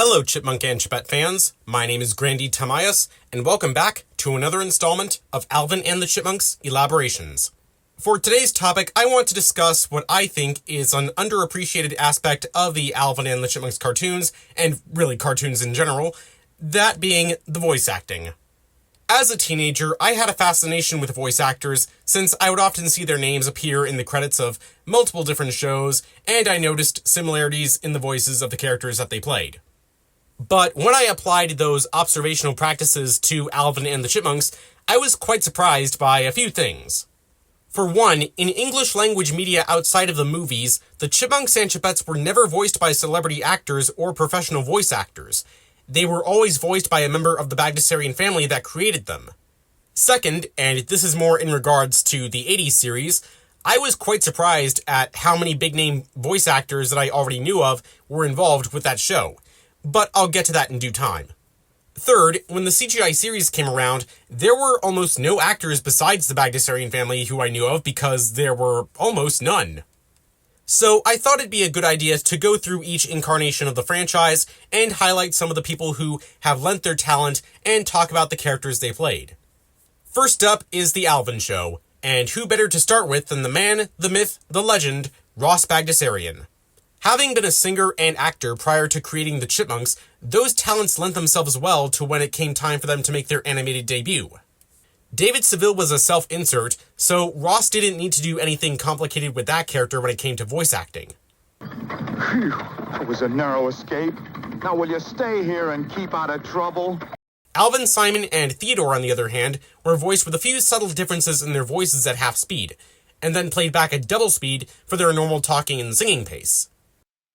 Hello, Chipmunk and Chipette fans. My name is Grandy Tamayas, and welcome back to another installment of Alvin and the Chipmunks Elaborations. For today's topic, I want to discuss what I think is an underappreciated aspect of the Alvin and the Chipmunks cartoons, and really cartoons in general, that being the voice acting. As a teenager, I had a fascination with voice actors since I would often see their names appear in the credits of multiple different shows, and I noticed similarities in the voices of the characters that they played. But when I applied those observational practices to Alvin and the Chipmunks, I was quite surprised by a few things. For one, in English language media outside of the movies, the Chipmunks and Chipettes were never voiced by celebrity actors or professional voice actors. They were always voiced by a member of the Bagdasarian family that created them. Second, and this is more in regards to the 80s series, I was quite surprised at how many big-name voice actors that I already knew of were involved with that show. But I'll get to that in due time. Third, when the CGI series came around, there were almost no actors besides the Bagdasarian family who I knew of because there were almost none. So I thought it'd be a good idea to go through each incarnation of the franchise and highlight some of the people who have lent their talent and talk about the characters they played. First up is the Alvin Show, and who better to start with than the man, the myth, the legend, Ross Bagdasarian. Having been a singer and actor prior to creating the Chipmunks, those talents lent themselves well to when it came time for them to make their animated debut. David Seville was a self-insert, so Ross didn't need to do anything complicated with that character when it came to voice acting. Phew, it was a narrow escape. Now will you stay here and keep out of trouble? Alvin, Simon, and Theodore, on the other hand, were voiced with a few subtle differences in their voices at half speed, and then played back at double speed for their normal talking and singing pace.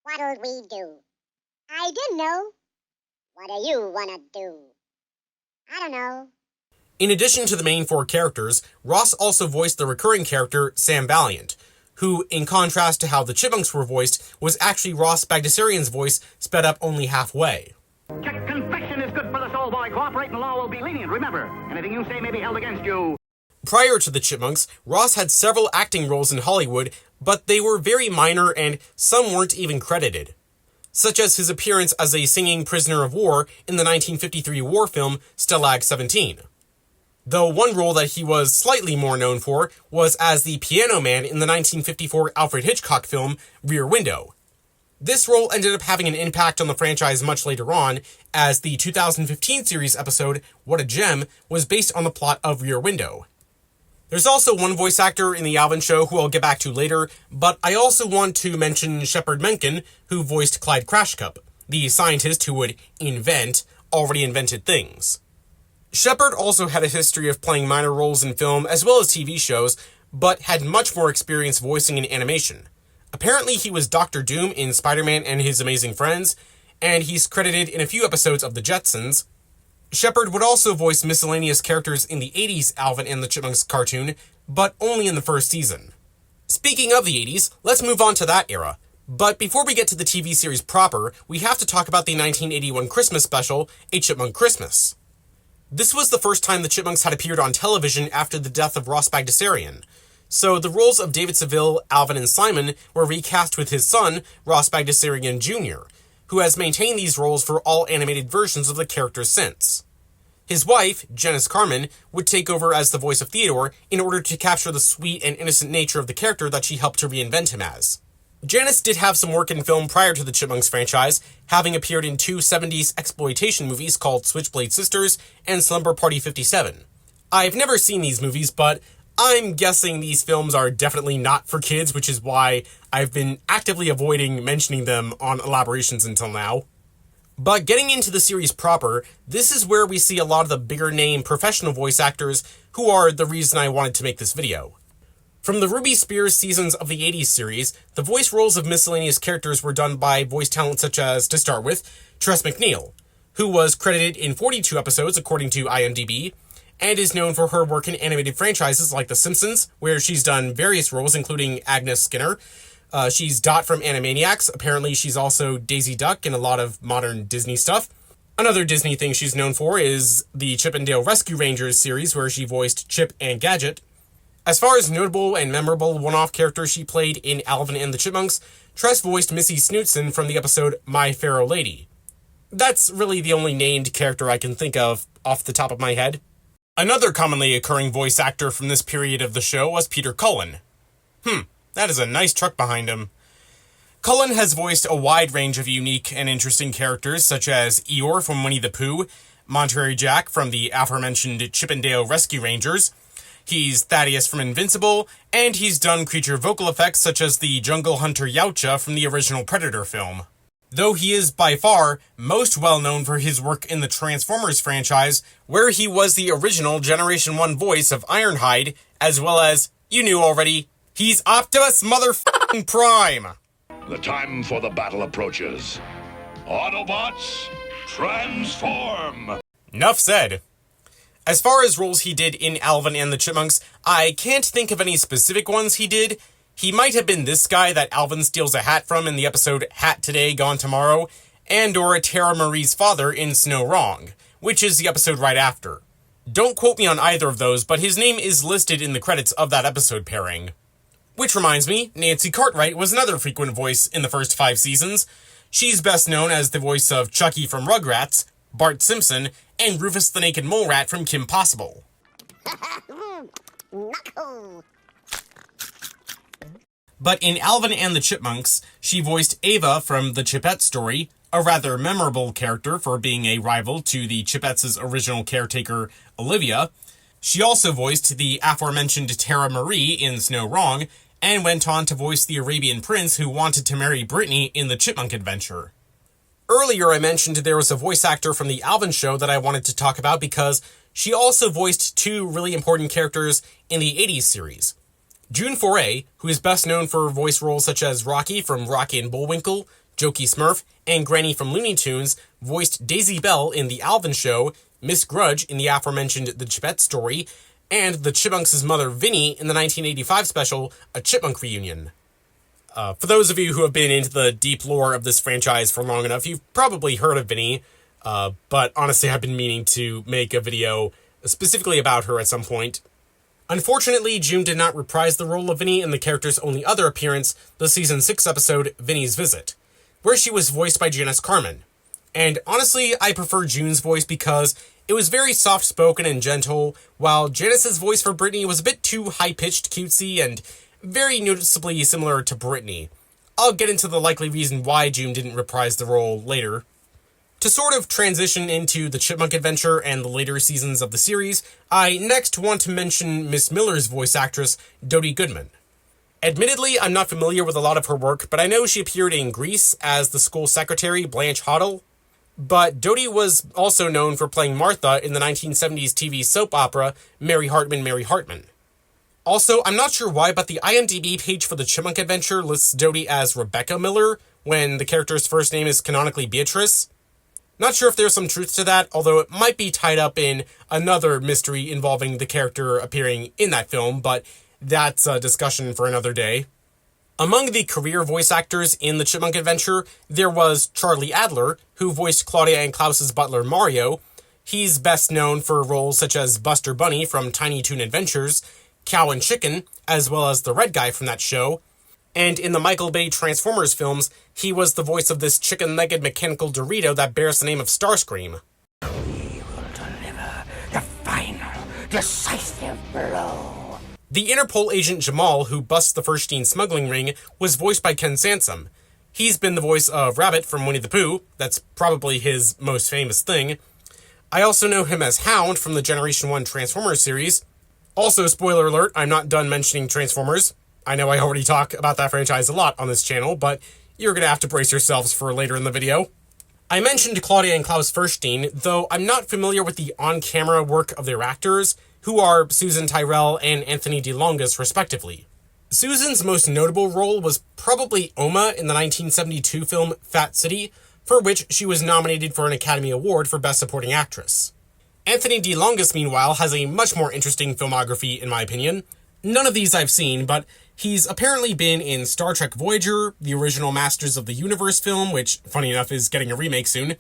What'll we do? I don't know. What do you wanna do? I don't know. In addition to the main four characters, Ross also voiced the recurring character, Sam Valiant, who, in contrast to how the Chipmunks were voiced, was actually Ross Bagdasarian's voice sped up only halfway. Check confession is good for the soul, boy. Cooperate and the law will be lenient, remember. Anything you say may be held against you. Prior to the Chipmunks, Ross had several acting roles in Hollywood, but they were very minor and some weren't even credited. Such as his appearance as a singing prisoner of war in the 1953 war film Stalag 17. Though one role that he was slightly more known for was as the piano man in the 1954 Alfred Hitchcock film Rear Window. This role ended up having an impact on the franchise much later on, as the 2015 series episode What a Gem was based on the plot of Rear Window. There's also one voice actor in the Alvin Show who I'll get back to later, but I also want to mention Shepard Menken, who voiced Clyde Crashcup, the scientist who would invent already invented things. Shepard also had a history of playing minor roles in film as well as TV shows, but had much more experience voicing in animation. Apparently he was Dr. Doom in Spider-Man and His Amazing Friends, and he's credited in a few episodes of The Jetsons. Shepard would also voice miscellaneous characters in the 80s Alvin and the Chipmunks cartoon, but only in the first season. Speaking of the 80s, let's move on to that era. But before we get to the TV series proper, we have to talk about the 1981 Christmas special, A Chipmunk Christmas. This was the first time the Chipmunks had appeared on television after the death of Ross Bagdasarian. So the roles of David Seville, Alvin, and Simon were recast with his son, Ross Bagdasarian Jr., who has maintained these roles for all animated versions of the characters since. His wife, Janice Carmen, would take over as the voice of Theodore in order to capture the sweet and innocent nature of the character that she helped to reinvent him as. Janice did have some work in film prior to the Chipmunks franchise, having appeared in two 70s exploitation movies called Switchblade Sisters and Slumber Party 57. I've never seen these movies, but I'm guessing these films are definitely not for kids, which is why I've been actively avoiding mentioning them on Elaborations until now. But getting into the series proper, this is where we see a lot of the bigger name professional voice actors who are the reason I wanted to make this video. From the Ruby Spears seasons of the 80s series, the voice roles of miscellaneous characters were done by voice talent such as, to start with, Tress MacNeille, who was credited in 42 episodes according to IMDb, and is known for her work in animated franchises like The Simpsons, where she's done various roles including Agnes Skinner. She's Dot from Animaniacs. Apparently she's also Daisy Duck in a lot of modern Disney stuff. Another Disney thing she's known for is the Chip and Dale Rescue Rangers series, where she voiced Chip and Gadget. As far as notable and memorable one-off characters she played in Alvin and the Chipmunks, Tress voiced Missy Snootson from the episode My Pharaoh Lady. That's really the only named character I can think of off the top of my head. Another commonly occurring voice actor from this period of the show was Peter Cullen. That is a nice truck behind him. Cullen has voiced a wide range of unique and interesting characters, such as Eeyore from Winnie the Pooh, Monterey Jack from the aforementioned Chip 'n Dale Rescue Rangers. He's Thaddeus from Invincible, and he's done creature vocal effects such as the jungle hunter Yautja from the original Predator film. Though he is by far most well known for his work in the Transformers franchise, where he was the original Generation 1 voice of Ironhide, as well as, you knew already, he's Optimus motherfucking Prime! The time for the battle approaches. Autobots, transform! Nuff said. As far as roles he did in Alvin and the Chipmunks, I can't think of any specific ones he did. He might have been this guy that Alvin steals a hat from in the episode Hat Today, Gone Tomorrow, and or Tara Marie's father in Snow Wrong, which is the episode right after. Don't quote me on either of those, but his name is listed in the credits of that episode pairing. Which reminds me, Nancy Cartwright was another frequent voice in the first 5 seasons. She's best known as the voice of Chucky from Rugrats, Bart Simpson, and Rufus the Naked Mole Rat from Kim Possible. Knuckle. But in Alvin and the Chipmunks, she voiced Ava from The Chipette Story, a rather memorable character for being a rival to the Chipettes' original caretaker, Olivia. She also voiced the aforementioned Tara Marie in Snow Wrong, and went on to voice the Arabian prince who wanted to marry Brittany in the Chipmunk Adventure. Earlier I mentioned there was a voice actor from the Alvin Show that I wanted to talk about because she also voiced 2 really important characters in the 80s series. June Foray, who is best known for voice roles such as Rocky from Rocky and Bullwinkle, Jokey Smurf, and Granny from Looney Tunes, voiced Daisy Bell in The Alvin Show, Miss Grudge in the aforementioned The Chipette Story, and the Chipmunks' mother Vinny in the 1985 special, A Chipmunk Reunion. For those of you who have been into the deep lore of this franchise for long enough, you've probably heard of Vinny, but honestly I've been meaning to make a video specifically about her at some point. Unfortunately, June did not reprise the role of Vinny in the character's only other appearance, the season 6 episode, Vinny's Visit, where she was voiced by Janice Carmen. And honestly, I prefer June's voice because it was very soft-spoken and gentle, while Janice's voice for Brittany was a bit too high-pitched, cutesy, and very noticeably similar to Brittany. I'll get into the likely reason why June didn't reprise the role later. To sort of transition into the Chipmunk Adventure and the later seasons of the series, I next want to mention Miss Miller's voice actress, Dodie Goodman. Admittedly, I'm not familiar with a lot of her work, but I know she appeared in Grease as the school secretary, Blanche Hoddle. But Dodie was also known for playing Martha in the 1970s TV soap opera, Mary Hartman, Mary Hartman. Also, I'm not sure why, but the IMDb page for the Chipmunk Adventure lists Dodie as Rebecca Miller, when the character's first name is canonically Beatrice. Not sure if there's some truth to that, although it might be tied up in another mystery involving the character appearing in that film, but that's a discussion for another day. Among the career voice actors in the Chipmunk Adventure, there was Charlie Adler, who voiced Claudia and Klaus's butler Mario. He's best known for roles such as Buster Bunny from Tiny Toon Adventures, Cow and Chicken, as well as the red guy from that show. And in the Michael Bay Transformers films, he was the voice of this chicken-legged mechanical Dorito that bears the name of Starscream. We will deliver the final, decisive blow. The Interpol agent Jamal, who busts the Furstein smuggling ring, was voiced by Ken Sansom. He's been the voice of Rabbit from Winnie the Pooh. That's probably his most famous thing. I also know him as Hound from the Generation 1 Transformers series. Also, spoiler alert, I'm not done mentioning Transformers. I know I already talk about that franchise a lot on this channel, but you're going to have to brace yourselves for later in the video. I mentioned Claudia and Klaus Furstein, though I'm not familiar with the on-camera work of their actors, who are Susan Tyrell and Anthony DeLongis, respectively. Susan's most notable role was probably Oma in the 1972 film Fat City, for which she was nominated for an Academy Award for Best Supporting Actress. Anthony DeLongis, meanwhile, has a much more interesting filmography, in my opinion. None of these I've seen, but he's apparently been in Star Trek Voyager, the original Masters of the Universe film, which, funny enough, is getting a remake soon.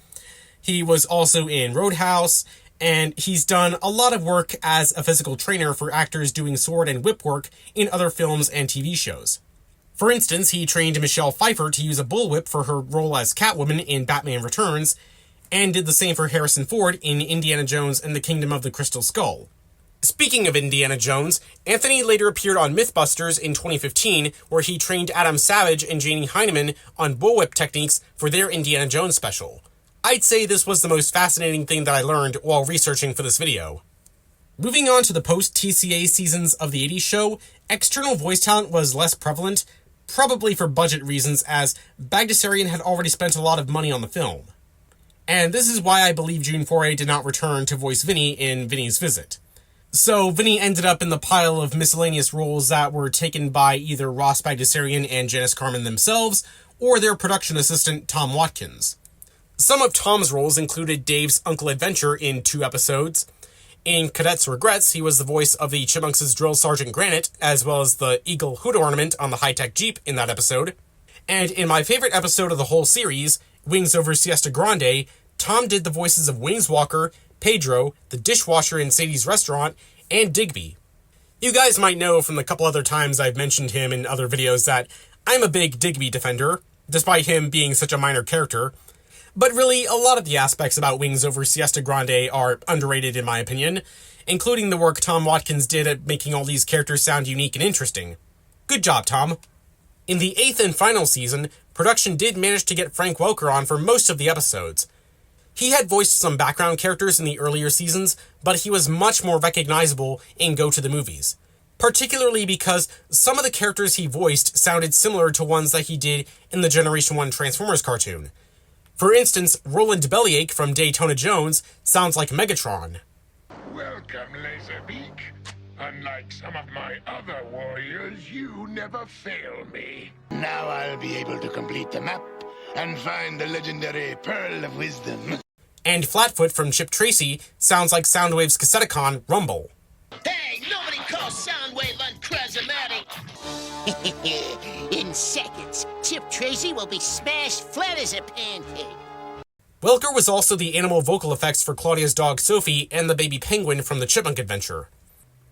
He was also in Roadhouse, and he's done a lot of work as a physical trainer for actors doing sword and whip work in other films and TV shows. For instance, he trained Michelle Pfeiffer to use a bullwhip for her role as Catwoman in Batman Returns, and did the same for Harrison Ford in Indiana Jones and the Kingdom of the Crystal Skull. Speaking of Indiana Jones, Anthony later appeared on Mythbusters in 2015, where he trained Adam Savage and Janie Heineman on bullwhip techniques for their Indiana Jones special. I'd say this was the most fascinating thing that I learned while researching for this video. Moving on to the post-TCA seasons of the 80s show, external voice talent was less prevalent, probably for budget reasons, as Bagdasarian had already spent a lot of money on the film. And this is why I believe June Foray did not return to voice Vinny in Vinny's Visit. So Vinny ended up in the pile of miscellaneous roles that were taken by either Ross Bagdasarian and Janice Carmen themselves, or their production assistant Tom Watkins. Some of Tom's roles included Dave's Uncle Adventure in 2 episodes. In Cadet's Regrets, he was the voice of the Chipmunks' Drill Sergeant Granite, as well as the Eagle hood ornament on the high-tech Jeep in that episode. And in my favorite episode of the whole series, Wings Over Siesta Grande, Tom did the voices of Wings Walker, Pedro, the dishwasher in Sadie's restaurant, and Digby. You guys might know from the couple other times I've mentioned him in other videos that I'm a big Digby defender, despite him being such a minor character. But really, a lot of the aspects about Wings Over Siesta Grande are underrated in my opinion, including the work Tom Watkins did at making all these characters sound unique and interesting. Good job, Tom. In the 8th and final season, production did manage to get Frank Welker on for most of the episodes. He had voiced some background characters in the earlier seasons, but he was much more recognizable in Go to the Movies. Particularly because some of the characters he voiced sounded similar to ones that he did in the Generation 1 Transformers cartoon. For instance, Roland Bellyache from Daytona Jones sounds like Megatron. Welcome, Laserbeak. Unlike some of my other warriors, you never fail me. Now I'll be able to complete the map and find the legendary Pearl of Wisdom. And Flatfoot from Chip Tracy sounds like Soundwave's Cassetticon, Rumble. Hey, nobody calls Soundwave uncharismatic. In seconds, Chip Tracy will be smashed flat as a pancake. Welker was also the animal vocal effects for Claudia's dog Sophie and the baby penguin from the Chipmunk Adventure.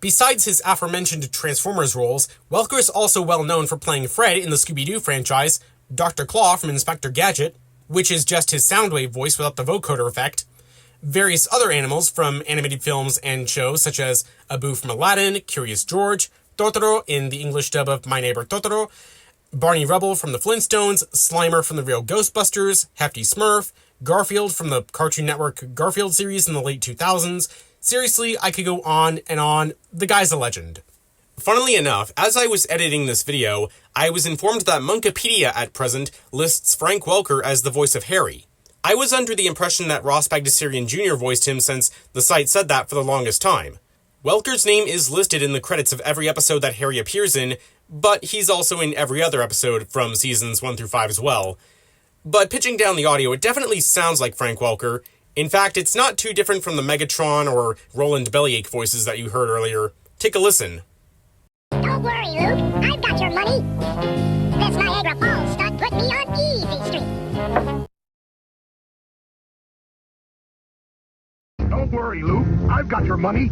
Besides his aforementioned Transformers roles, Welker is also well known for playing Fred in the Scooby-Doo franchise, Dr. Claw from Inspector Gadget, which is just his Soundwave voice without the vocoder effect, various other animals from animated films and shows such as Abu from Aladdin, Curious George, Totoro in the English dub of My Neighbor Totoro, Barney Rubble from the Flintstones, Slimer from the Real Ghostbusters, Hefty Smurf, Garfield from the Cartoon Network Garfield series in the late 2000s. Seriously, I could go on and on. The guy's a legend. Funnily enough, as I was editing this video, I was informed that Monkipedia at present lists Frank Welker as the voice of Harry. I was under the impression that Ross Bagdasarian Jr. voiced him since the site said that for the longest time. Welker's name is listed in the credits of every episode that Harry appears in, but he's also in every other episode from seasons 1 through 5 as well. But pitching down the audio, it definitely sounds like Frank Welker. In fact, it's not too different from the Megatron or Roland Bellyache voices that you heard earlier. Take a listen. Don't worry, Luke. I've got your money. This Niagara Falls stunt put me on Easy Street. Don't worry, Luke. I've got your money.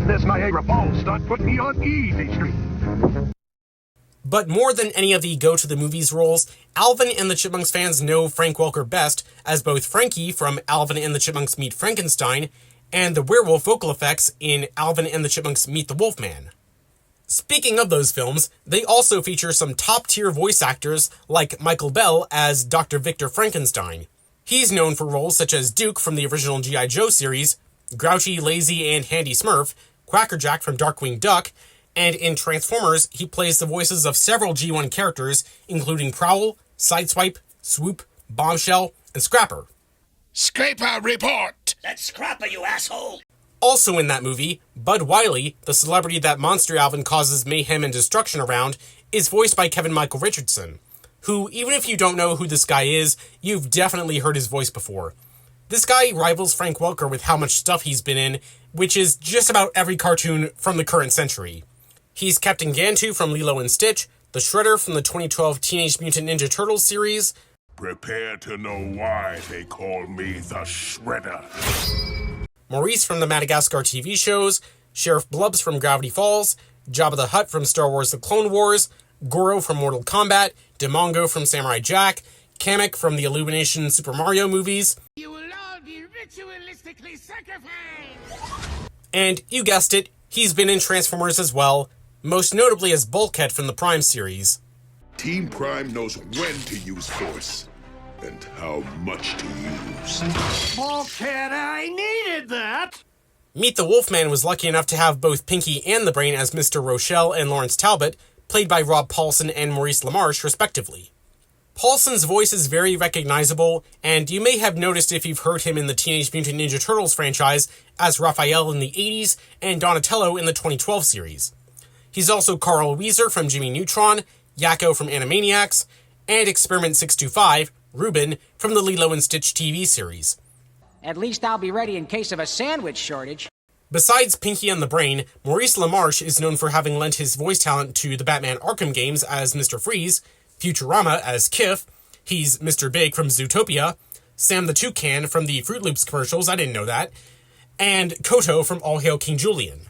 This Niagara Falls stunt put me on Easy Street. But more than any of the Go to the Movies roles, Alvin and the Chipmunks fans know Frank Welker best as both Frankie from Alvin and the Chipmunks Meet Frankenstein and the werewolf vocal effects in Alvin and the Chipmunks Meet the Wolfman. Speaking of those films, they also feature some top-tier voice actors like Michael Bell as Dr. Victor Frankenstein. He's known for roles such as Duke from the original G.I. Joe series, Grouchy, Lazy, and Handy Smurf, Quackerjack from Darkwing Duck, and in Transformers, he plays the voices of several G1 characters, including Prowl, Sideswipe, Swoop, Bombshell, and Scrapper. Scraper report! That's Scrapper, you asshole! Also in that movie, Bud Wiley, the celebrity that Monster Alvin causes mayhem and destruction around, is voiced by Kevin Michael Richardson, who, even if you don't know who this guy is, you've definitely heard his voice before. This guy rivals Frank Welker with how much stuff he's been in, which is just about every cartoon from the current century. He's Captain Gantu from Lilo and Stitch, the Shredder from the 2012 Teenage Mutant Ninja Turtles series. Prepare to know why they call me the Shredder. Maurice from the Madagascar TV shows, Sheriff Blubs from Gravity Falls, Jabba the Hutt from Star Wars The Clone Wars, Goro from Mortal Kombat, Demongo from Samurai Jack, Kamek from the Illumination Super Mario movies. You will Ritualistically sacrificed! And you guessed it, he's been in Transformers as well, most notably as Bulkhead from the Prime series. Team Prime knows when to use force and how much to use. Bulkhead, I needed that! Meet the Wolfman was lucky enough to have both Pinky and the Brain as Mr. Rochelle and Lawrence Talbot, played by Rob Paulsen and Maurice LaMarche, respectively. Paulsen's voice is very recognizable, and you may have noticed if you've heard him in the Teenage Mutant Ninja Turtles franchise as Raphael in the 80s and Donatello in the 2012 series. He's also Carl Wheezer from Jimmy Neutron, Yakko from Animaniacs, and Experiment 625, Ruben, from the Lilo and Stitch TV series. At least I'll be ready in case of a sandwich shortage. Besides Pinky and the Brain, Maurice LaMarche is known for having lent his voice talent to the Batman Arkham games as Mr. Freeze, Futurama as Kif, he's Mr. Big from Zootopia, Sam the Toucan from the Fruit Loops commercials, I didn't know that, and Koto from All Hail King Julian.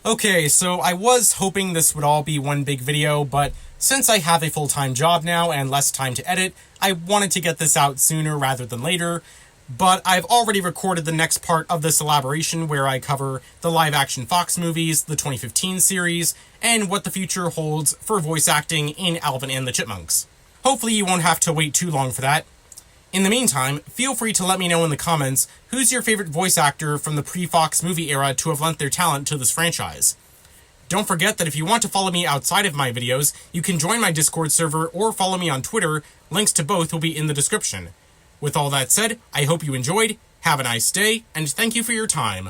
Okay, so I was hoping this would all be one big video, but since I have a full-time job now and less time to edit, I wanted to get this out sooner rather than later, but I've already recorded the next part of this elaboration where I cover the live-action Fox movies, the 2015 series, and what the future holds for voice acting in Alvin and the Chipmunks. Hopefully you won't have to wait too long for that. In the meantime, feel free to let me know in the comments who's your favorite voice actor from the pre-Fox movie era to have lent their talent to this franchise. Don't forget that if you want to follow me outside of my videos, you can join my Discord server or follow me on Twitter. Links to both will be in the description. With all that said, I hope you enjoyed, have a nice day, and thank you for your time.